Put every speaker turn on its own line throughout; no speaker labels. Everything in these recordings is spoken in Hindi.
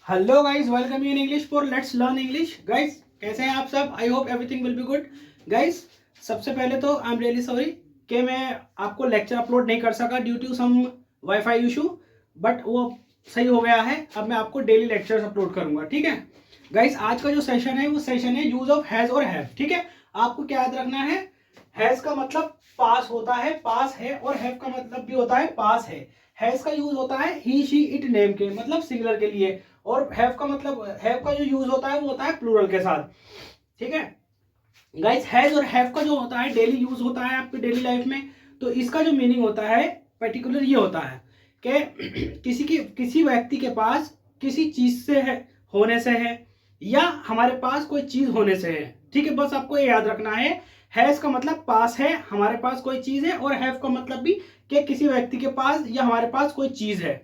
Hello guys, welcome you in English for let's learn English. Guys कैसे हैं आप सब? I hope everything will be good. Guys सबसे पहले तो आई एम रियली सॉरी कि मैं आपको लेक्चर अपलोड नहीं कर सका due to some wifi issue, but वो सही हो गया है। अब मैं आपको डेली लेक्चर्स अपलोड करूंगा, ठीक है। गाइस आज का जो सेशन है वो सेशन है यूज ऑफ हैज और हैव, ठीक है। आपको क्या याद रखना है? हैज का मतलब पास होता है, पास है, और हैव का मतलब भी होता है पास है। हैज का यूज होता है ही शी इट नेम के मतलब सिंगुलर के लिए, और हैव का मतलब हैव का जो यूज होता है वो होता है प्लूरल के साथ, ठीक है। गाइस हैज और हैव का जो होता है डेली यूज होता है आपकी डेली लाइफ में, तो इसका जो मीनिंग होता है पर्टिकुलर ये होता है कि किसी व्यक्ति के पास किसी चीज से है, होने से है, या हमारे पास कोई चीज होने से है, ठीक है। बस आपको ये याद रखना है, हैज का मतलब पास है, हमारे पास कोई चीज है, और हैव का मतलब भी कि किसी व्यक्ति के पास या हमारे पास कोई चीज है।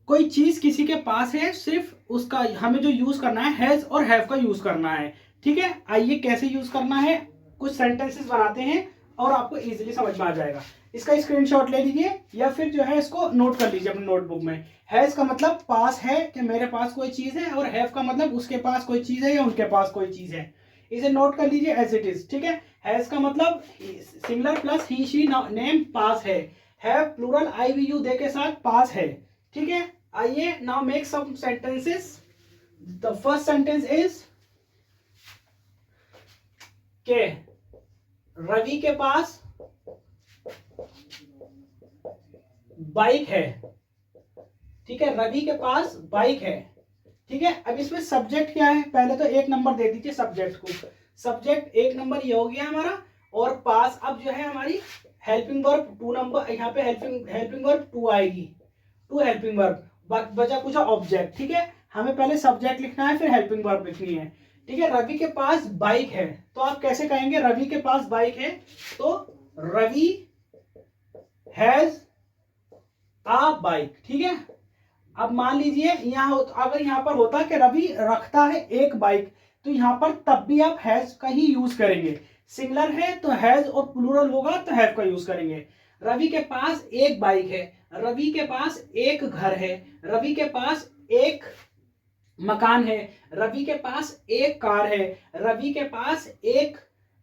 कोई चीज किसी के पास है, सिर्फ उसका हमें जो यूज करना है हैज और हैव का यूज करना है, ठीक है। आइए कैसे यूज करना है, कुछ सेंटेंसेस बनाते हैं और आपको इजीली समझ में आ जाएगा। इसका स्क्रीनशॉट ले लीजिए या फिर जो है इसको नोट कर लीजिए अपने नोटबुक में। हैज का मतलब पास है कि मेरे पास कोई चीज है, और हैव का मतलब उसके पास कोई चीज है या उनके पास कोई चीज है। इसे नोट कर लीजिए एज इट इज, ठीक है। हैज का मतलब singular plus he she name पास है। Have plural I we you they के साथ पास है, ठीक है। आइए now make some sentences. The first sentence is के रवि के पास बाइक है, ठीक है। रवि के पास बाइक है, ठीक है। अब इसमें सब्जेक्ट क्या है? पहले तो एक नंबर दे दीजिए सब्जेक्ट को। सब्जेक्ट एक नंबर ये हो गया हमारा, और पास अब जो है हमारी हेल्पिंग वर्ब 2 नंबर, यहाँ पे हेल्पिंग वर्ब 2 आएगी, 2 हेल्पिंग वर्ब। बचा कुछ ऑब्जेक्ट, ठीक है। हमें पहले सब्जेक्ट लिखना है, फिर हेल्पिंग वर्ब लिखनी है, ठीक है। रवि के पास बाइक है, तो आप कैसे कहेंगे रवि के पास बाइक है? तो रवि हैज आ बाइक, ठीक है। अब मान लीजिए अगर यहाँ पर होता कि रवि रखता है एक बाइक, तो यहाँ पर तब भी आप हैज का ही यूज करेंगे। सिंगुलर है तो हैज, और प्लूरल होगा तो हैव का यूज करेंगे। रवि के पास एक बाइक है, रवि के पास एक घर है, रवि के पास एक मकान है, रवि के पास एक कार है, रवि के पास एक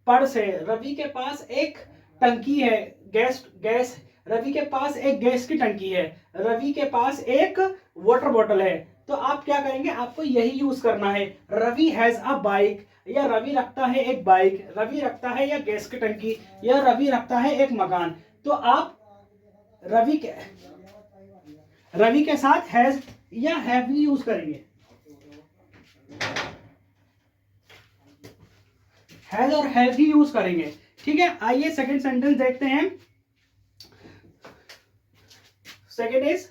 पर्स है, रवि के पास एक टंकी है, गैस गैस रवि के पास एक गैस की टंकी है, रवि के पास एक वाटर बॉटल है। तो आप क्या करेंगे? आपको यही यूज करना है, रवि हैज अ बाइक, या रवि रखता है एक बाइक, रवि रखता है या गैस की टंकी, या रवि रखता है एक मकान। तो आप रवि के साथ हैज या हैव ही यूज करेंगे, हैज और हैव ही यूज करेंगे, ठीक है। आइए सेकंड सेंटेंस देखते हैं। सेकंड इज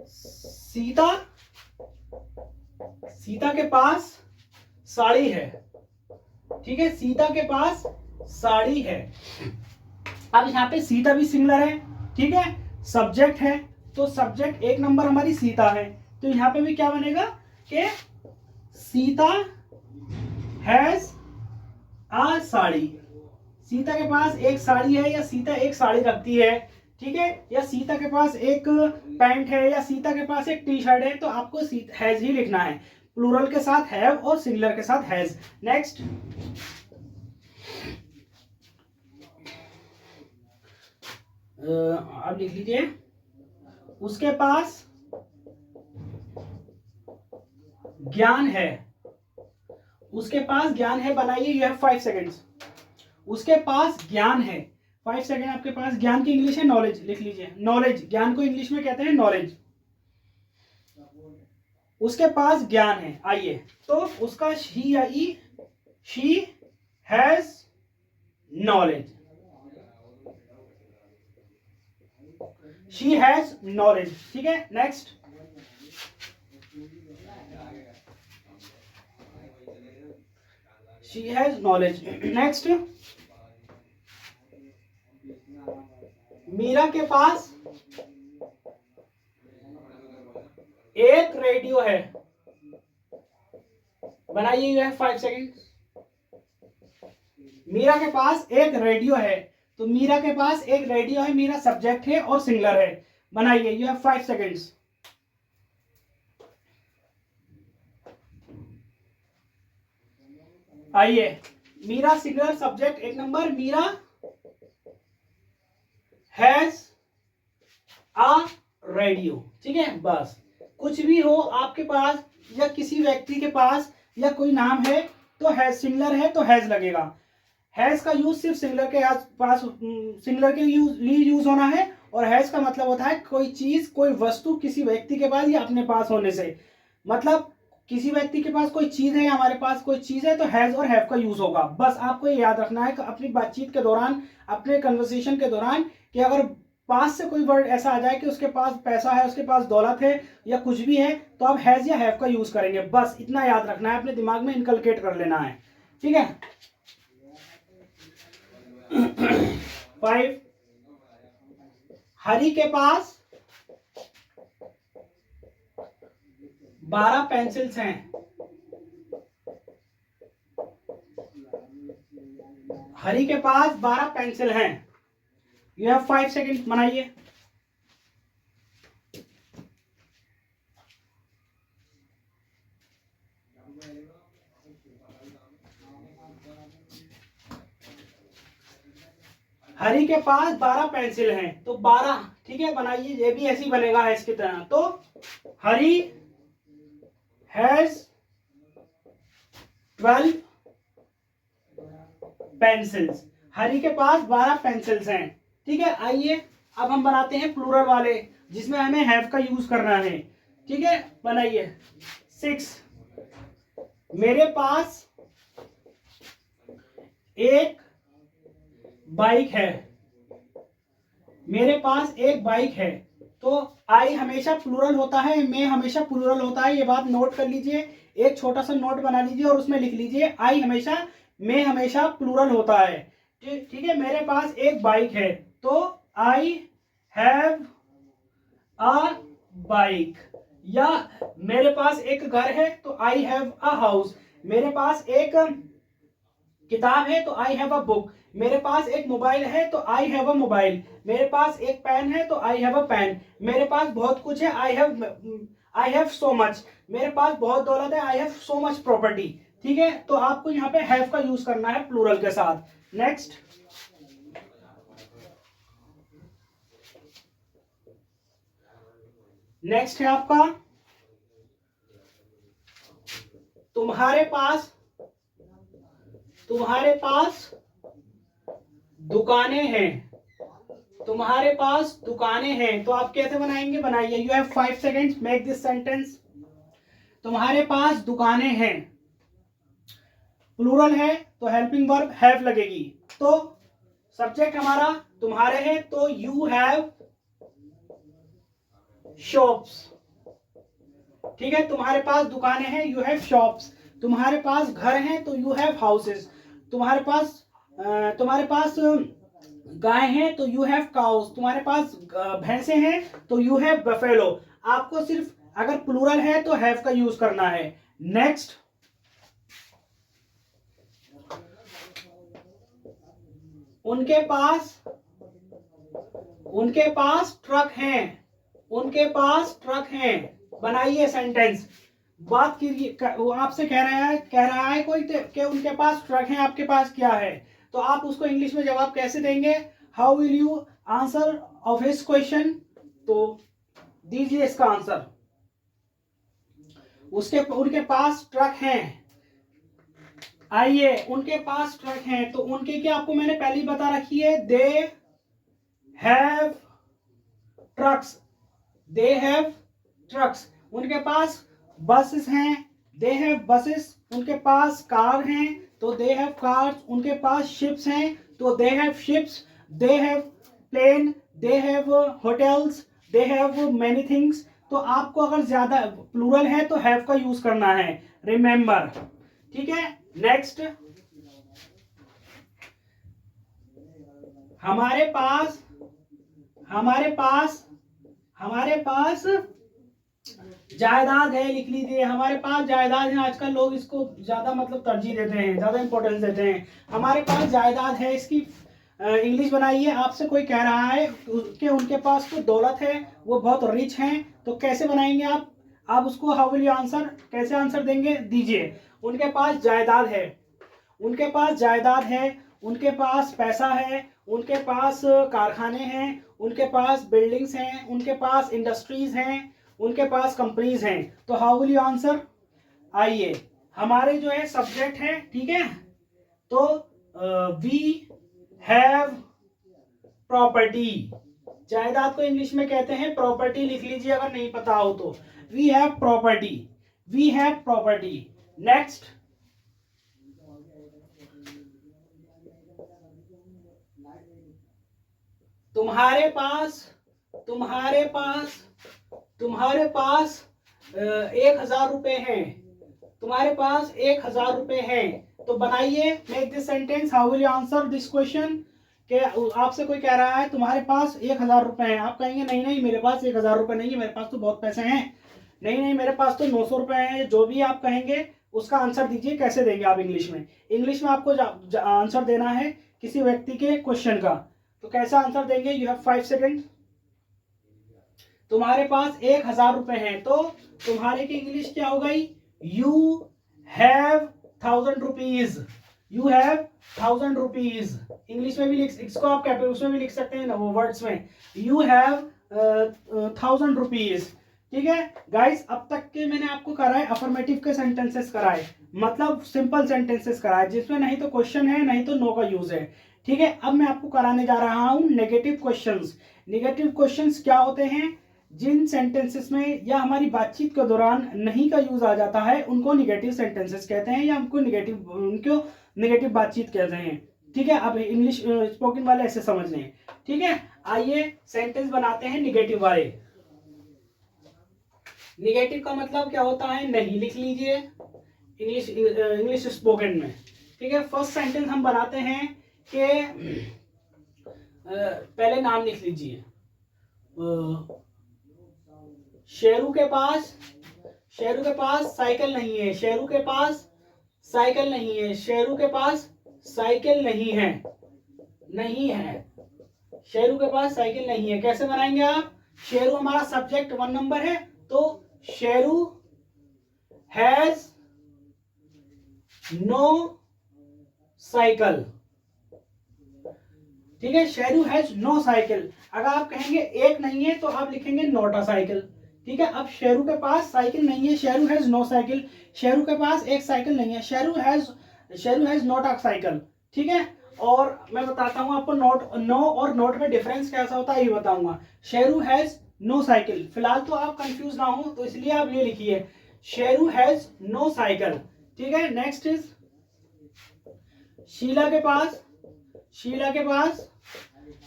सीता सीता के पास साड़ी है, ठीक है। सीता के पास साड़ी है। अब यहाँ पे सीता भी सिंगुलर है, ठीक है। सब्जेक्ट है, तो सब्जेक्ट एक नंबर हमारी सीता है, तो यहाँ पे भी क्या बनेगा कि सीता हैज आ साड़ी। सीता के पास एक साड़ी है, या सीता एक साड़ी रखती है, ठीक है। या सीता के पास एक पैंट है, या सीता के पास एक टी शर्ट है, तो आपको हैज ही लिखना है। प्लूरल के साथ हैव और सिंगुलर के साथ हैज। नेक्स्ट, अब लिख लीजिए उसके पास ज्ञान है। उसके पास ज्ञान है बनाइए, यू हैव 5 सेकेंड्स। उसके पास ज्ञान है, 5 सेकेंड। आपके पास ज्ञान की इंग्लिश है नॉलेज, लिख लीजिए नॉलेज। ज्ञान को इंग्लिश में कहते हैं नॉलेज। उसके पास ज्ञान है। आइए तो उसका शी या he, she has knowledge, she has knowledge, ठीक है। Next, she has knowledge. Next, Meera के पास एक रेडियो है, बनाइए, यू हैव 5 सेकेंड। मीरा के पास एक रेडियो है, तो मीरा के पास एक रेडियो है, मीरा सब्जेक्ट है और सिंगुलर है, बनाइए, यू हैव 5 सेकेंड्स। आइए, Meera singular subject 1 number, Meera has a radio. ठीक है, बस कुछ भी हो आपके पास या किसी व्यक्ति के पास या कोई नाम है तो हैज, सिंगुलर है तो हैज लगेगा। हैज का यूज सिर्फ सिंगुलर के पास, सिंगुलर के लिए यूज होना है, और हैज का मतलब होता है कोई चीज, कोई वस्तु किसी व्यक्ति के पास या अपने पास होने से। मतलब किसी व्यक्ति के पास कोई चीज है या हमारे पास कोई चीज है तो हैज और हैव का यूज होगा। बस आपको ये याद रखना है कि अपनी बातचीत के दौरान, अपने कन्वर्सेशन के दौरान, कि अगर पास से कोई वर्ड ऐसा आ जाए कि उसके पास पैसा है, उसके पास दौलत है या कुछ भी है, तो आप हैज या हैव का यूज करेंगे। बस इतना याद रखना है, अपने दिमाग में इनकलकेट कर लेना है। ठीक है। 5, हरी के पास 12 पेंसिल्स हैं। हरी के पास 12 पेंसिल हैं। यू हैव 5 सेकेंड, बनाइए। हरी के पास 12 पेंसिल हैं, तो 12, ठीक है, बनाइए। ये भी ऐसे ही बनेगा है इसकी तरह। तो हरी हैज 12 पेंसिल्स। हरी के पास 12 पेंसिल्स हैं। ठीक है, आइए अब हम बनाते हैं प्लूरल वाले, जिसमें हमें हैव का यूज करना है। ठीक है, बनाइए। 6, मेरे पास एक बाइक है। मेरे पास एक बाइक है, तो आई हमेशा प्लूरल होता है, मैं हमेशा प्लूरल होता है। ये बात नोट कर लीजिए, एक छोटा सा नोट बना लीजिए और उसमें लिख लीजिए आई हमेशा, मैं हमेशा प्लूरल होता है। ठीक है, मेरे पास एक बाइक है, तो आई हैव अ बाइक। या मेरे पास एक घर है, तो आई हैव अ हाउस। मेरे पास एक किताब है, तो आई हैव अ बुक। मेरे पास एक मोबाइल है, तो आई हैव अ मोबाइल। मेरे पास एक पेन है, तो आई हैव अ पेन। मेरे पास बहुत कुछ है, आई हैव सो मच। मेरे पास बहुत दौलत है, I have so much property. ठीक है, तो आपको यहाँ पे हैव का यूज करना है प्लूरल के साथ। नेक्स्ट, नेक्स्ट है आपका तुम्हारे पास। तुम्हारे पास दुकानें हैं। तुम्हारे पास दुकानें हैं, तो आप कैसे बनाएंगे, बनाइए। You have 5 seconds, make this sentence. तुम्हारे पास दुकानें हैं, प्लूरल है तो हेल्पिंग वर्ब हैव लगेगी। तो सब्जेक्ट हमारा तुम्हारे है, तो यू हैव शॉप्स। ठीक है, तुम्हारे पास दुकानें हैं, यू हैव शॉप्स। तुम्हारे पास घर हैं, तो यू हैव हाउसेस। तुम्हारे पास गाय हैं, तो यू हैव काउस। तुम्हारे पास भैंसे हैं, तो यू हैव बफेलो। आपको सिर्फ अगर प्लूरल है तो हैव का यूज करना है। नेक्स्ट, उनके पास ट्रक हैं। उनके पास ट्रक हैं, बनाइए सेंटेंस। बात कीजिए, वो आपसे कह रहा है कोई कि उनके पास ट्रक हैं, आपके पास क्या है, तो आप उसको इंग्लिश में जवाब कैसे देंगे। How will you answer of his question, तो दीजिए इसका आंसर। उनके पास ट्रक हैं। आइए, उनके पास ट्रक हैं, तो उनके क्या आपको मैंने पहले ही बता रखी है, they have trucks. They have trucks. उनके पास बसेस हैं, दे हैव बसेस। उनके पास कार हैं, तो दे हैव कार्स। उनके पास शिप्स हैं, तो they have ships. They have plane, they have hotels, they have many things. तो आपको अगर ज्यादा प्लूरल है तो हैव का यूज करना है, रिमेंबर। ठीक है, नेक्स्ट, हमारे पास जायदाद है, लिख लीजिए। हमारे पास जायदाद है। आजकल लोग इसको ज्यादा मतलब तरजीह देते हैं, ज्यादा इंपॉर्टेंस देते हैं। हमारे पास जायदाद है, इसकी इंग्लिश बनाइए। आपसे कोई कह रहा है कि उनके पास तो दौलत है, वो बहुत रिच हैं, तो कैसे बनाएंगे आप उसको, हाउ विल यू आंसर, कैसे आंसर देंगे, दीजिए। उनके पास जायदाद है, उनके पास जायदाद है, उनके पास पैसा है, उनके पास कारखाने हैं, उनके पास बिल्डिंग्स हैं, उनके पास इंडस्ट्रीज हैं, उनके पास कंपनीज हैं। तो हाउ विल यू आंसर? आइए, हमारे जो है सब्जेक्ट है, ठीक है, तो वी हैव प्रॉपर्टी। जायदाद को इंग्लिश में कहते हैं प्रॉपर्टी, लिख लीजिए अगर नहीं पता हो तो। We have property, we have property. Next, तुम्हारे पास 1,000 रुपए हैं, तुम्हारे पास 1,000 रुपए हैं। तो बनाइए, make this sentence, how will you answer this question. कि आपसे कोई कह रहा है तुम्हारे पास 1,000 रुपए हैं, आप कहेंगे नहीं नहीं मेरे पास 1,000 रुपए नहीं है, मेरे पास तो बहुत पैसे हैं, नहीं नहीं मेरे पास तो 900 रुपए हैं। जो भी आप कहेंगे उसका आंसर दीजिए। कैसे देंगे आप? इंग्लिश में आपको आंसर देना है किसी व्यक्ति के क्वेश्चन का। तो कैसा आंसर देंगे? You have 5 second. तुम्हारे पास 1,000 रुपए हैं, तो तुम्हारे की इंग्लिश क्या हो गई? You have 1,000 rupees, you have 1,000 rupees. English में भी इसको आप उसमें भी लिख सकते हैं वर्ड्स में, यू हैव 1,000 रुपीज। ठीक है गाइस, अब तक के मैंने आपको कराए अफर्मेटिव के सेंटेंसेस कराए, मतलब सिंपल सेंटेंसेस कराए जिसमें नहीं तो क्वेश्चन है नहीं तो नो का यूज है। ठीक है, अब मैं आपको कराने जा रहा हूं नेगेटिव क्वेश्चंस। नेगेटिव क्वेश्चंस क्या होते हैं? जिन सेंटेंसेस में या हमारी बातचीत के दौरान नहीं का यूज आ जाता है उनको नेगेटिव सेंटेंसेस कहते हैं, या उनको नेगेटिव बातचीत कहते हैं। ठीक है, अब इंग्लिश स्पोकन वाले ऐसे समझ लें। ठीक है, आइए सेंटेंस बनाते हैं नेगेटिव वाले। नेगेटिव का मतलब क्या होता है? नहीं, लिख लीजिए इंग्लिश स्पोकन में। ठीक है, फर्स्ट सेंटेंस हम बनाते हैं कि पहले नाम लिख लीजिए। शेरू के पास साइकिल नहीं है, शेरू के पास साइकिल नहीं है, शेरू के पास साइकिल नहीं है, नहीं है, शेरू के पास साइकिल नहीं है। कैसे बनाएंगे आप? शेरू हमारा सब्जेक्ट 1 नंबर है, तो शेरू हैज नो साइकिल। ठीक है, शेरू हैज नो साइकिल। अगर आप कहेंगे एक नहीं है तो आप लिखेंगे नॉट अ साइकिल। ठीक है, अब शेरू के पास साइकिल नहीं है, Sheru has no cycle, Sheru के पास एक साइकिल नहीं है, Sheru has not a cycle. ठीक है, और मैं बताता हूं आपको नो और नॉट में डिफरेंस कैसा होता है ये बताऊंगा। शेरू हैज नो साइकिल, फिलहाल तो आप कंफ्यूज ना हो तो इसलिए आप ये लिखिए, शेरू हैज नो साइकिल। ठीक है, नेक्स्ट इज शीला के पास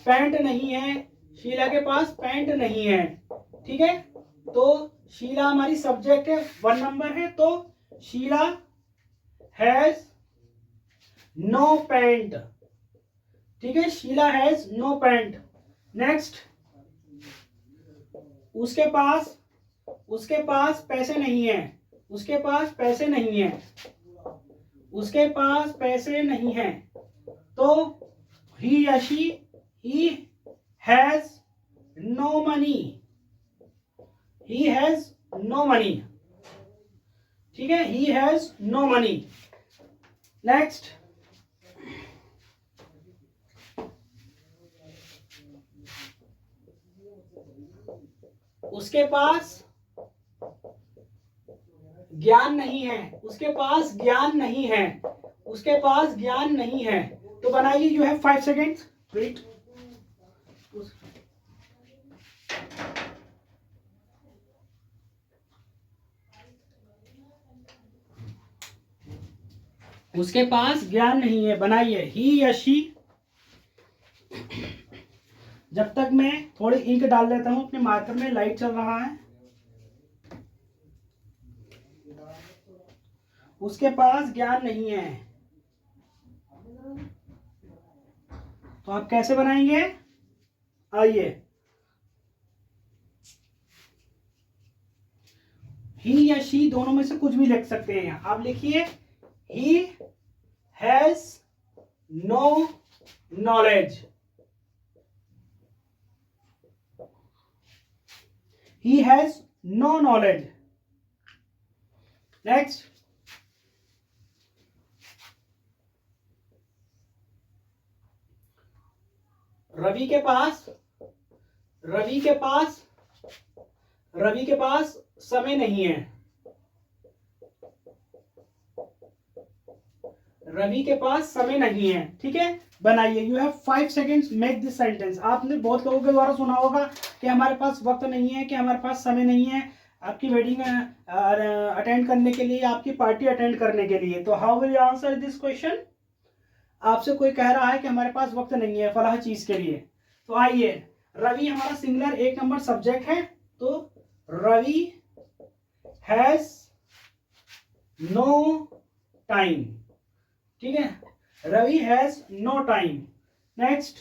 पैंट नहीं है, शीला के पास पैंट नहीं है। ठीक है, तो शीला हमारी सब्जेक्ट है, 1 नंबर है, तो शीला हैज नो पैंट। ठीक है, Sheela has no pant. Next, उसके पास पैसे नहीं है, उसके पास पैसे नहीं है, उसके पास पैसे नहीं है, तो ही या she he has no money, he has no money। ठीक है, he has no money। Next, उसके पास ज्ञान नहीं है, उसके पास ज्ञान नहीं है, उसके पास ज्ञान नहीं है। तो बनाइए, यू हैव 5 सेकेंड्स। वेट, उसके पास ज्ञान नहीं है, बनाइए ही या शी। जब तक मैं थोड़ी इंक डाल लेता हूं अपने मार्कर में, लाइट चल रहा है। उसके पास ज्ञान नहीं है, तो आप कैसे बनाएंगे? आइए, ही या शी दोनों में से कुछ भी लिख सकते हैं। आप लिखिए, he has no knowledge, he has no knowledge। Next, Ravi के पास रवि के पास रवि के पास समय नहीं है। रवि के पास समय नहीं है। ठीक है, बनाइए। You have 5 seconds, make this sentence. आपने बहुत लोगों के द्वारा सुना होगा कि हमारे पास वक्त नहीं है, कि हमारे पास समय नहीं है आपकी वेडिंग अटेंड करने के लिए, आपकी पार्टी अटेंड करने के लिए। तो how will you answer this question? आपसे कोई कह रहा है कि हमारे पास वक्त नहीं है फलाह चीज के लिए, तो आइए, रवि हमारा सिंगुलर 1 नंबर सब्जेक्ट है, तो रवि हैज नो टाइम। ठीक है, Ravi has no time. Next,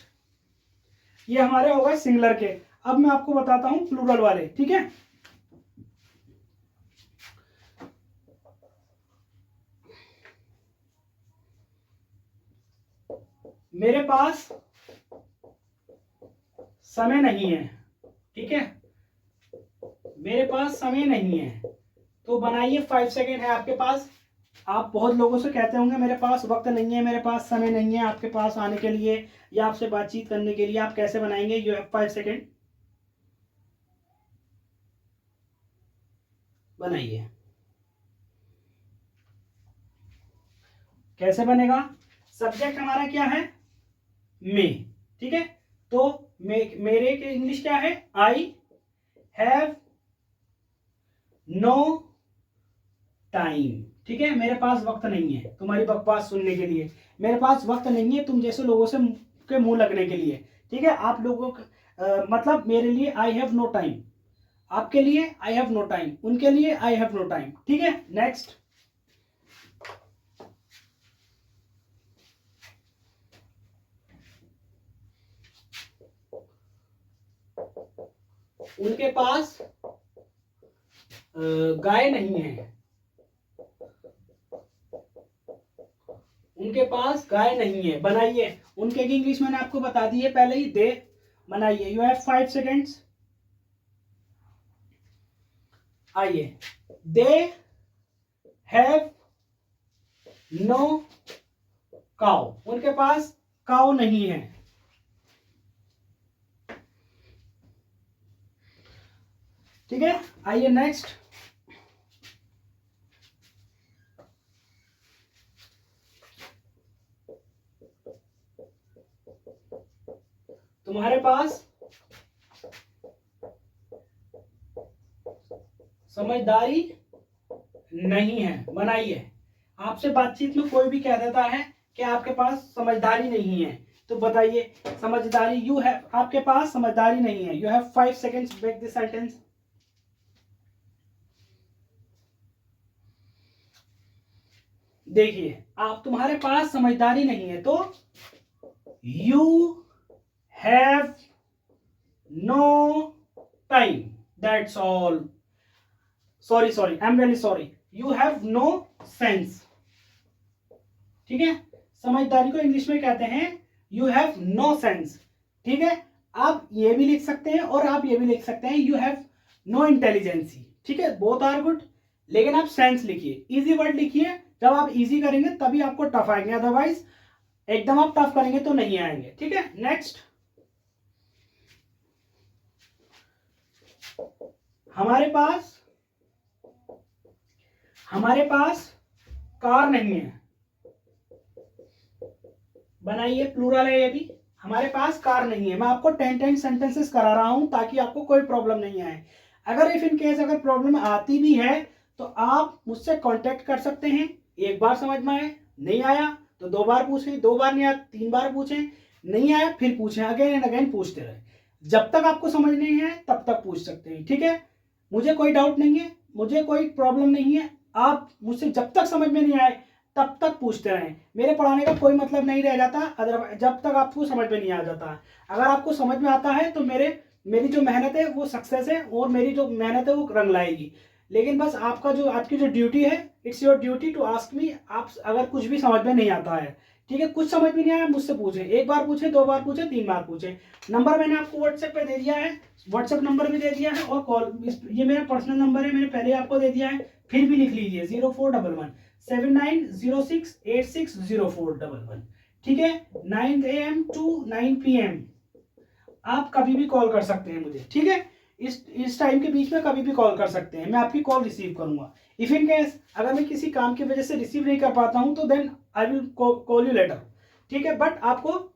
ये हमारे हो गए सिंगुलर के। अब मैं आपको बताता हूं प्लूरल वाले। ठीक है, मेरे पास समय नहीं है। ठीक है, मेरे पास समय नहीं है, तो बनाइए। 5 सेकेंड है आपके पास। आप बहुत लोगों से कहते होंगे मेरे पास वक्त नहीं है, मेरे पास समय नहीं है आपके पास आने के लिए या आपसे बातचीत करने के लिए। आप कैसे बनाएंगे? यू हैव 5 सेकेंड, बनाइए। कैसे बनेगा? सब्जेक्ट हमारा क्या है? मे। ठीक है, तो मेरे के इंग्लिश क्या है? I have no time. ठीक है, मेरे पास वक्त नहीं है तुम्हारी बकवास सुनने के लिए, मेरे पास वक्त नहीं है तुम जैसे लोगों से के मुंह लगने के लिए। ठीक है, आप लोगों मतलब मेरे लिए आई हैव नो टाइम, आपके लिए आई हैव नो टाइम, उनके लिए आई हैव नो टाइम। ठीक है, नेक्स्ट, उनके पास गाय नहीं है। उनके पास गाय नहीं है, बनाइए। उनके की इंग्लिश मैंने आपको बता दी है पहले ही, दे। बनाइए, यू हैव 5 सेकेंड्स। आइए, दे हैव नो काउ। उनके पास काउ नहीं है। ठीक है, आइए नेक्स्ट, तुम्हारे पास समझदारी नहीं है। बनाइए। आपसे बातचीत में कोई भी कह देता है कि आपके पास समझदारी नहीं है, तो बताइए समझदारी, यू हैव, आपके पास समझदारी नहीं है। You have 5 seconds, make this sentence. देखिए, आप तुम्हारे पास समझदारी नहीं है, तो you have no time, that's all. Sorry sorry, I am really sorry, you have no sense. ठीक है, समझदारी को इंग्लिश में कहते हैं यू हैव नो सेंस। ठीक है, आप ये भी लिख सकते हैं और आप ये भी लिख सकते हैं, यू हैव नो इंटेलिजेंसी। ठीक है, बोथ आर गुड, लेकिन आप सेंस लिखिए, इजी वर्ड लिखिए। जब आप इजी करेंगे तभी आपको टफ आएंगे, अदरवाइज एकदम आप टफ करेंगे तो नहीं आएंगे। ठीक है, नेक्स्ट, हमारे पास कार नहीं है। बनाइए, प्लूरल है ये भी। हमारे पास कार नहीं है। मैं आपको 10 सेंटेंसेस करा रहा हूं ताकि आपको कोई प्रॉब्लम नहीं आए। अगर इफ इन केस अगर प्रॉब्लम आती भी है तो आप मुझसे कांटेक्ट कर सकते हैं। एक बार समझ में आए, नहीं आया तो 2 बार पूछें, 2 बार नहीं आया 3 बार पूछें, नहीं आया फिर पूछें, अगेन एंड अगेन पूछते रहे। जब तक आपको समझ नहीं है तब तक पूछ सकते हैं। ठीक है, मुझे कोई डाउट नहीं है, मुझे कोई प्रॉब्लम नहीं है। आप मुझसे जब तक समझ में नहीं आए तब तक पूछते रहें। मेरे पढ़ाने का कोई मतलब नहीं रह जाता अगर जब तक आपको समझ में नहीं आ जाता। अगर आपको समझ में आता है तो मेरी जो मेहनत है वो सक्सेस है, और मेरी जो मेहनत है वो रंग लाएगी। लेकिन बस आपकी जो ड्यूटी है, it's your duty to ask me. आप अगर कुछ भी समझ में नहीं आता है, ठीक है, कुछ समझ में नहीं आया मुझसे पूछें, 1 बार पूछें, 2 बार पूछें, 3 बार पूछें। नंबर मैंने आपको व्हाट्सएप पे दे दिया है, व्हाट्सएप नंबर भी दे दिया है, और कॉल, ये मेरा पर्सनल नंबर है, मैंने पहले आपको दे दिया है, फिर भी लिख लीजिए 0411 7906860411। ठीक है, 9 AM to 9 PM आप कभी भी कॉल कर सकते हैं मुझे, ठीक है। इस टाइम के बीच में कभी भी कॉल कर सकते हैं, मैं आपकी कॉल रिसीव करूंगा। इफ इन केस अगर मैं किसी काम की वजह से रिसीव नहीं कर पाता हूं तो then I will call you later, ठीक है। बट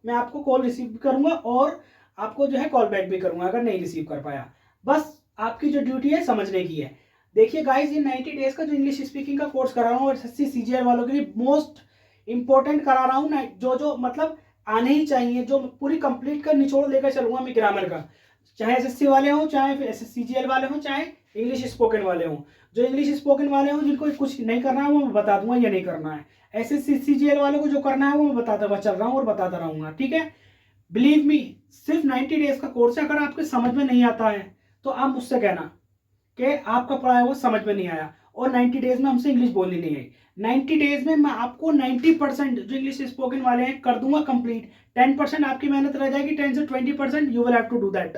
मैं आपको कॉल रिसीव करूंगा और आपको जो है कॉल बैक भी करूंगा अगर नहीं रिसीव कर पाया। बस आपकी जो ड्यूटी है समझने की है। देखिए गाइस, ये 90 डेज का जो इंग्लिश स्पीकिंग का कोर्स करा रहा हूँ एसएससी सीजीएल वालों के लिए मोस्ट इंपॉर्टेंट करा रहा हूँ। जो मतलब आने ही चाहिए, जो पूरी कंप्लीट कर निचोड़ लेकर चलूंगा मैं ग्रामर का, चाहे एसएससी वाले हों, चाहे सीजीएल वाले हों, चाहे इंग्लिश स्पोकन वाले हों। जो इंग्लिश स्पोकन वाले हों जिनको कुछ नहीं करना है वो मैं बता दूंगा, ये नहीं करना है। एसएससी सीजीएल वालों को जो करना है वो मैं बताता चल रहा हूँ और बताता रहूंगा, ठीक है। बिलीव मी, सिर्फ 90 डेज का कोर्स है। अगर आपके समझ में नहीं आता है तो आप मुझसे कहना कि आपका पढ़ाया वो समझ में नहीं आया और 90 डेज में हमसे इंग्लिश बोलनी नहीं आई। 90 डेज में मैं आपको 90% जो इंग्लिश स्पोकन वाले हैं कर दूंगा कंप्लीट। 10% आपकी मेहनत रह जाएगी, 10 से 20% you will have to do that,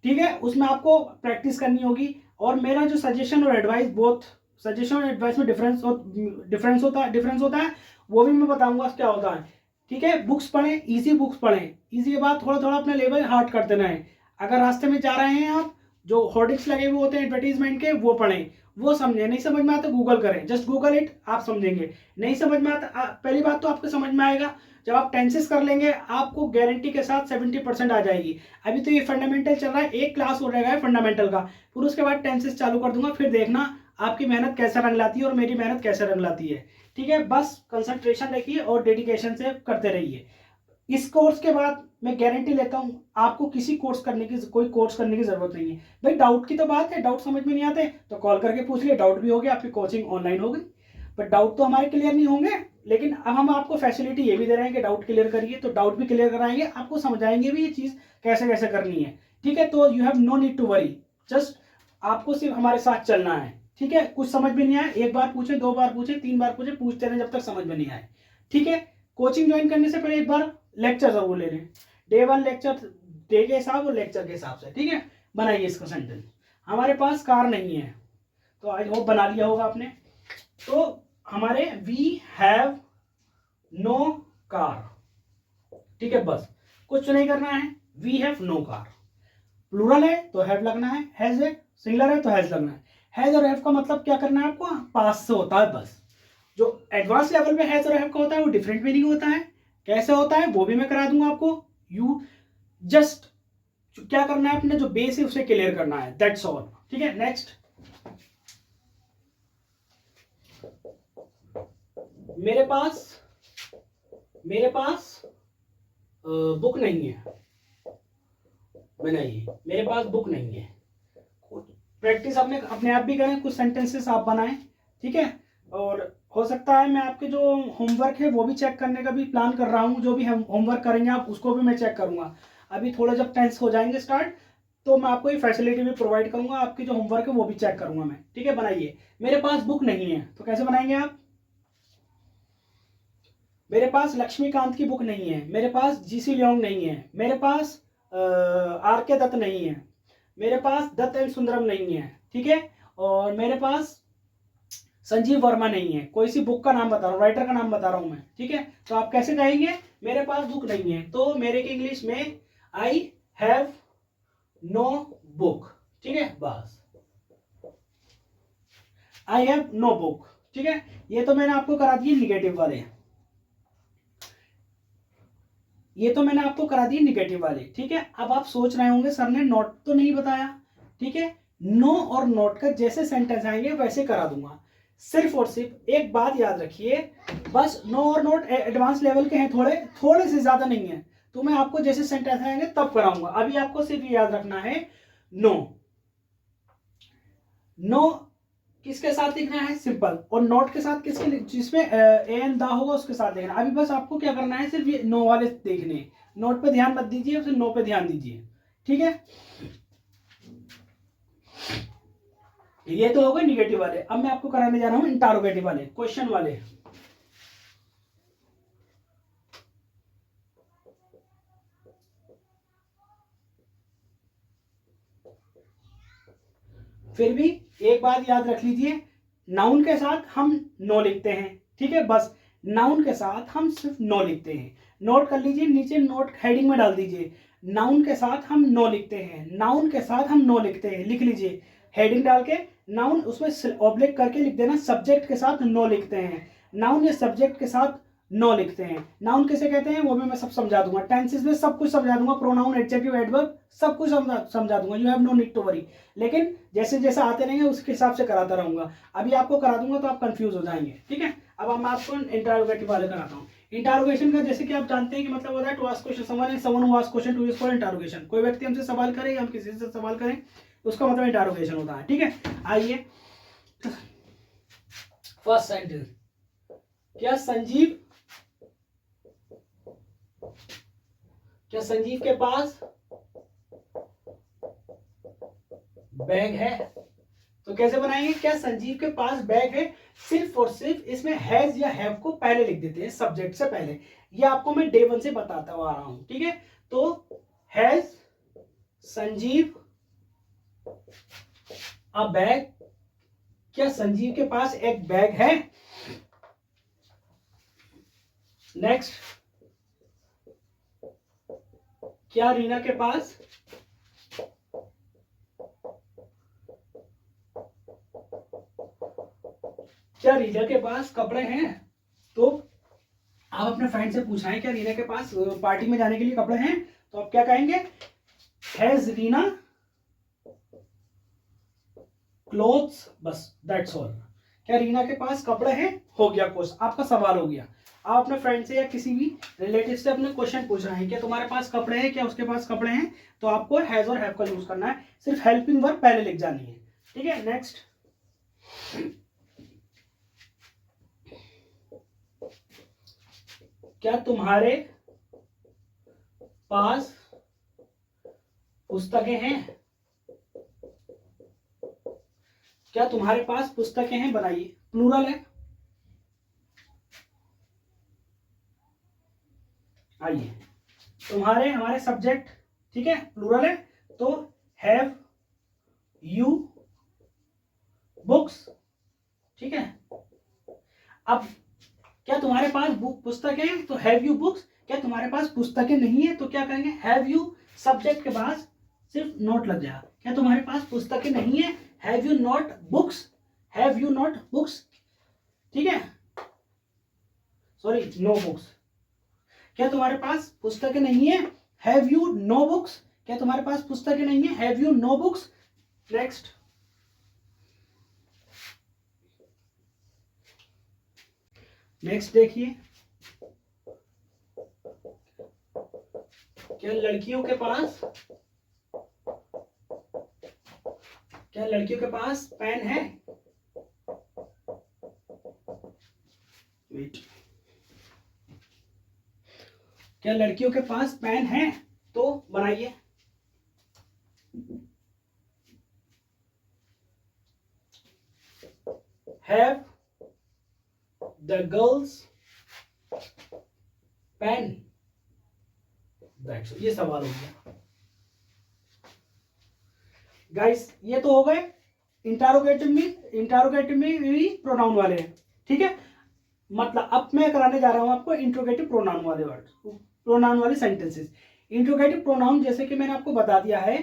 ठीक है। उसमें आपको प्रैक्टिस करनी होगी। और मेरा जो सजेशन और एडवाइस, बोथ सजेशन और एडवाइस में डिफरेंस होता है, वो भी मैं बताऊंगा क्या होता है, ठीक है। बुक्स पढ़ें, इजी बुक्स पढ़ें। इजी के बाद थोड़ा थोड़ा अपना लेवल हार्ड कर देना है। अगर रास्ते में जा रहे हैं आप, जो होर्डिंग्स लगे हुए होते हैं एडवर्टीजमेंट के, वो पढ़ें, वो समझें। नहीं समझ में आता गूगल करें, जस्ट गूगल इट, आप समझेंगे। नहीं समझ में आता, पहली बात तो आपको समझ में आएगा जब आप टेंसेस कर लेंगे, आपको गारंटी के साथ 70% आ जाएगी। अभी तो ये फंडामेंटल चल रहा है, एक क्लास हो रहेगा फंडामेंटल का, फिर उसके बाद टेंसेस चालू कर दूंगा। फिर देखना आपकी मेहनत कैसे रंग लाती है और मेरी मेहनत कैसे रंग लाती है, ठीक है। बस कंसंट्रेशन रखिए और डेडिकेशन से करते रहिए। इस कोर्स के बाद मैं गारंटी लेता हूं आपको कोई कोर्स करने की जरूरत नहीं है। भाई डाउट की तो बात है, डाउट समझ में नहीं आते तो कॉल करके पूछ लिए, डाउट भी हो गया, आपकी कोचिंग ऑनलाइन हो गई। बट डाउट तो हमारे क्लियर नहीं होंगे, लेकिन अब हम आपको फैसिलिटी ये भी दे रहे हैं कि डाउट क्लियर करिए, तो डाउट भी क्लियर कराएंगे, आपको समझाएंगे भी ये चीज कैसे कैसे करनी है, ठीक है। तो you have no need to worry, just आपको सिर्फ हमारे साथ चलना है, ठीक है। कुछ समझ में नहीं आया, एक बार पूछे, 2 बार पूछे, 3 बार पूछे, पूछते रहे जब तक समझ में नहीं आए, ठीक है। कोचिंग ज्वाइन करने से पहले एक बार लेक्चर जरूर ले लें। डे 1 लेक्चर डे के हिसाब और लेक्चर के हिसाब से, ठीक है। बनाइए इसका सेंटेंस। हमारे पास कार नहीं है, तो आई होप बना लिया होगा आपने। तो हमारे वी हैव नो कार, ठीक है। बस कुछ नहीं करना है, we have no car. Plural है तो हैव लगना है, हैज है सिंगुलर है तो हैज लगना है। हैज और हैव का मतलब क्या करना है आपको, पास से होता है बस। जो एडवांस लेवल में हैज और हैव का होता है वो डिफरेंट मीनिंग होता है, कैसे होता है वो भी मैं करा दूंगा आपको। यू जस्ट क्या करना है, अपने जो बेस है उसे क्लियर करना है, दैट्स ऑल, ठीक है। नेक्स्ट, मेरे पास बुक नहीं है, बनाइए मेरे पास बुक नहीं है। प्रैक्टिस अपने आप भी करें, कुछ सेंटेंसेस आप बनाएं, ठीक है। और हो सकता है मैं आपके जो होमवर्क है वो भी चेक करने का भी प्लान कर रहा हूँ। जो भी हम होमवर्क करेंगे आप उसको भी मैं चेक करूंगा। अभी थोड़ा जब टेंस हो जाएंगे स्टार्ट तो मैं आपको ये फैसिलिटी भी प्रोवाइड करूंगा, आपकी जो होमवर्क है वो भी चेक करूंगा मैं, ठीक है। बनाइए मेरे पास बुक नहीं है, तो कैसे बनाएंगे आप। मेरे पास लक्ष्मीकांत की बुक नहीं है, मेरे पास जीसी लियोंग नहीं है, मेरे पास आर के दत्त नहीं है, मेरे पास दत्त एंड सुंदरम नहीं है, ठीक है। और मेरे पास संजीव वर्मा नहीं है। कोई सी बुक का नाम बता रहा हूँ, राइटर का नाम बता रहा हूं मैं, ठीक है। तो आप कैसे कहेंगे मेरे पास बुक नहीं है, तो मेरे की इंग्लिश में आई हैव नो बुक, ठीक है। बस आई हैव नो बुक, ठीक है। ये तो मैंने आपको करा दिए निगेटिव वाले, ठीक है। अब आप सोच रहे होंगे सर ने नोट तो नहीं बताया, ठीक है। नो और नोट का जैसे सेंटेंस आएंगे वैसे करा दूंगा। सिर्फ और सिर्फ एक बात याद रखिए, बस नो और नोट एडवांस लेवल के हैं, थोड़े से ज्यादा नहीं है, तो मैं आपको जैसे सेंटेंस आएंगे तब कराऊंगा। अभी आपको सिर्फ याद रखना है नो किसके साथ लिखना है, सिंपल, और नोट के साथ जिसमें ए एन दा होगा उसके साथ लिखना। अभी बस आपको क्या करना है, सिर्फ ये नो वाले देखने, नोट पे ध्यान मत दीजिए, सिर्फ नो पे ध्यान दीजिए, ठीक है। ये तो हो गए निगेटिव वाले। अब मैं आपको कराने जा रहा हूं इंटरोगेटिव वाले, क्वेश्चन वाले। फिर भी एक बात याद रख लीजिए, नाउन के साथ हम नो लिखते हैं, ठीक है। बस नाउन के साथ हम सिर्फ नो लिखते हैं। नोट कर लीजिए, नीचे नोट हेडिंग में डाल दीजिए, नाउन के साथ हम नो लिखते हैं, नाउन के साथ हम नो लिखते हैं, लिख लीजिए हेडिंग डाल के नाउन, उसमें ऑब्लिक करके लिख देना सब्जेक्ट के साथ नो लिखते हैं, नाउन या सब्जेक्ट के साथ नो लिखते हैं। नाउन किसे कहते हैं वो भी मैं सब समझा दूंगा, टेंसेस में सब कुछ समझा दूंगा, प्रोनाउन एडजेक्टिव एडवर्ब सब कुछ समझा दूंगा, you have no need to worry. लेकिन जैसे जैसे आते रहेंगे उसके हिसाब से कराता रहूंगा, अभी आपको करा दूंगा तो आप कंफ्यूज हो जाएंगे, ठीक है। अब मैं आपको इंटरोगेटिव वाले कराता हूँ। इंटरोगेशन का जैसे कि आप जानते हैं कि मतलब होता है to ask question someone and someone who ask question to is called interrogation. कोई व्यक्ति हमसे सवाल करे या हम किसी से सवाल करें उसका मतलब इंटरोगेशन होता है, ठीक है। आइए फर्स्ट सेंटेंस, क्या संजीव के पास बैग है? तो कैसे बनाएंगे, क्या संजीव के पास बैग है, सिर्फ और सिर्फ इसमें हैज या हैव को पहले लिख देते हैं सब्जेक्ट से पहले। ये आपको मैं डे 1 से बताता हुआ आ रहा हूं, ठीक है। तो हैज संजीव अ बैग, क्या संजीव के पास एक बैग है। नेक्स्ट, क्या रीना के पास कपड़े हैं। तो आप अपने फ्रेंड से पूछ रहे हैं क्या रीना के पास पार्टी में जाने के लिए कपड़े हैं, तो आप क्या कहेंगे, हैज रीना क्लोथ्स, बस दैट्स ऑल। क्या रीना के पास कपड़े हैं, हो गया क्वेश्चन, आपका सवाल हो गया। आप अपने फ्रेंड से या किसी भी रिलेटिव से अपने क्वेश्चन पूछ रहे हैं क्या तुम्हारे पास कपड़े हैं, क्या उसके पास कपड़े हैं, तो आपको हैज और हैव का यूज करना है, सिर्फ हेल्पिंग वर्ब पहले लिख जानी है, ठीक है। नेक्स्ट, क्या तुम्हारे पास पुस्तकें हैं, क्या तुम्हारे पास पुस्तकें हैं, बनाइए, प्लूरल है। आइए, तुम्हारे हमारे सब्जेक्ट, ठीक है, प्लूरल है, तो हैव यू बुक्स, ठीक है। अब क्या तुम्हारे पास पुस्तकें हैं, तो हैव यू बुक्स। क्या तुम्हारे पास पुस्तकें नहीं है, तो क्या कहेंगे, हैव यू, सब्जेक्ट के पास सिर्फ नोट लग जाएगा, क्या तुम्हारे पास पुस्तकें नहीं है, have you not books, have you not books, ठीक है, सॉरी नो बुक्स। क्या तुम्हारे पास पुस्तकें नहीं है, हैव यू नो बुक्स, क्या तुम्हारे पास पुस्तकें नहीं है, have you know books. Next, देखिए, क्या लड़कियों के पास पेन है। वेट, क्या लड़कियों के पास पेन है, तो बनाइए, हैव द गर्ल्स पेन, ये सवाल हो गया। गाइस ये तो हो गए इंटरोगेटिव में भी प्रोनाउन वाले हैं, ठीक है। मतलब अब मैं कराने जा रहा हूं आपको इंट्रोगेटिव प्रोनाउन वाले वर्ड, प्रोनाउन वाले सेंटेंसेस। इंट्रोगेटिव प्रोनाउन जैसे कि मैंने आपको बता दिया है,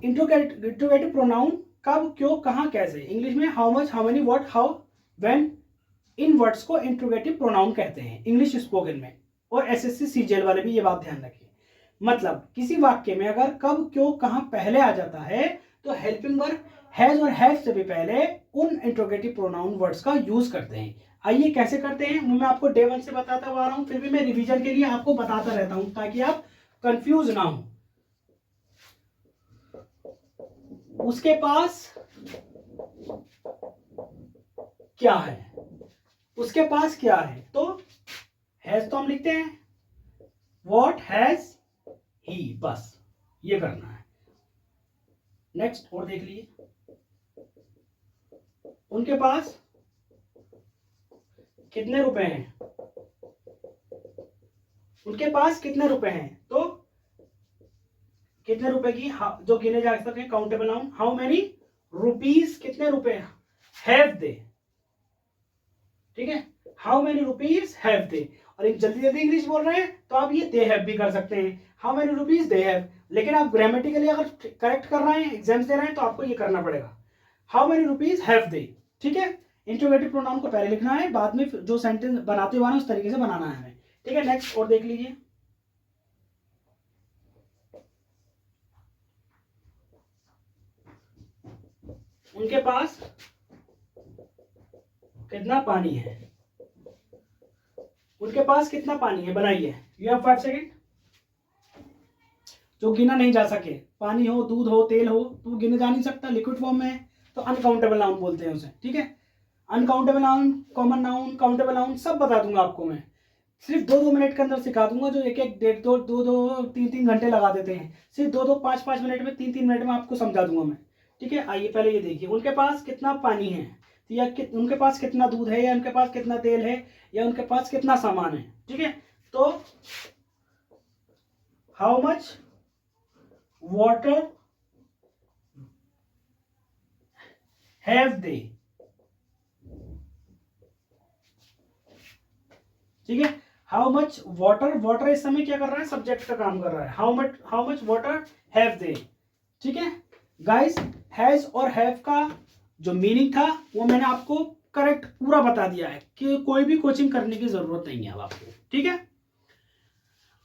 इंट्रोगेटिव प्रोनाउन कब, क्यों, कहां, कैसे। इंग्लिश में how much, how many, what, how, when, in words को इंट्रोगेटिव प्रोनाउन कहते हैं इंग्लिश स्पोकन में, और एसएससी सीजीएल वाले भी ये बात ध्यान रखिए। मतलब किसी वाक्य में अगर कब, क्यों, कहां पहले आ जाता है, तो हेल्पिंग वर्ब हैज और हैव से भी पहले उन इंट्रोगेटिव प्रोनाउन वर्ड्स का यूज करते हैं। आइए कैसे करते हैं मैं आपको डे 1 से बताता हुआ आ रहा हूं, फिर भी मैं रिवीजन के लिए आपको बताता रहता हूं ताकि आप कंफ्यूज ना हो। उसके पास क्या है, उसके पास क्या है, तो हैज तो हम लिखते हैं, व्हाट हैज ही, बस ये करना है। नेक्स्ट, और देख लीजिए, उनके पास कितने रुपए हैं, उनके पास कितने रुपए हैं, तो कितने रुपए की जो गिने जा सके countable noun, how many rupees, कितने रुपए हैव दे, ठीक है, how many rupees have they. और एक जल्दी जल्दी इंग्लिश बोल रहे हैं तो आप ये दे हैव भी कर सकते हैं, how many rupees they have. लेकिन आप ग्रामेटिकली अगर करेक्ट कर रहे हैं, एग्जाम्स दे रहे हैं, तो आपको ये करना पड़ेगा, how many rupees have they. ठीक है, इंट्रोगेटिव प्रोनाउन को पहले लिखना है, बाद में जो सेंटेंस बनाते हुए उस तरीके से बनाना है हमें। ठीक है, नेक्स्ट और देख लीजिए। उनके पास कितना पानी है, उनके पास कितना पानी है, बनाइए। You have 5 second. जो गिना नहीं जा सके, पानी हो, दूध हो, तेल हो, तो गिने जा नहीं सकता, लिक्विड फॉर्म में है, तो अनकाउंटेबल नाउन बोलते हैं उसे। ठीक है, uncountable noun, common noun, countable noun सब बता दूंगा आपको मैं, सिर्फ 2-2 मिनट के अंदर सिखा दूंगा। जो एक एक 1.5 2-2 3-3 घंटे लगा देते हैं, सिर्फ 2-2 5-5 मिनट में, 3-3 मिनट में आपको समझा दूंगा मैं। ठीक है, आइए पहले ये देखिए, उनके पास कितना पानी है, या उनके पास कितना दूध है, या उनके पास कितना तेल है, या उनके पास कितना सामान है। ठीक है, तो how much water have they. ठीक है, हाउ मच वाटर, वाटर इस समय क्या कर रहा है, सब्जेक्ट का काम कर रहा है, how much water have they. ठीक है गाइस, हैज और हैव का जो मीनिंग था वो मैंने आपको करेक्ट पूरा बता दिया है, कि कोई भी कोचिंग करने की जरूरत नहीं है अब आपको। ठीक है,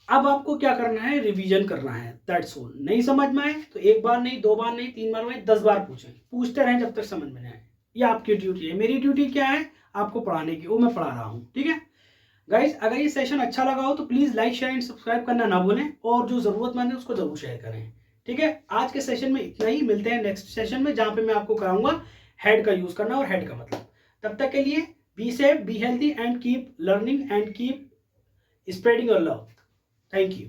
अब आपको क्या करना है, रिवीजन करना है, दैट्स ऑल। नहीं समझ में आए तो 1 बार नहीं, 2 बार नहीं, 3 बार नहीं, 10 बार पूछते रहें जब तक समझ में आए। ये आपकी ड्यूटी है। मेरी ड्यूटी क्या है, आपको पढ़ाने की, वो मैं पढ़ा रहा हूँ। ठीक है गाइस, अगर ये सेशन अच्छा लगा हो तो please like share and subscribe करना ना भूलें, और जो जरूरतमंद है उसको जरूर शेयर करें। ठीक है, आज के सेशन में इतना ही, मिलते हैं नेक्स्ट सेशन में, जहां पे मैं आपको कराऊंगा हेड का यूज करना और हेड का मतलब। तब तक के लिए be safe, be healthy and keep learning and keep spreading your love. Thank you.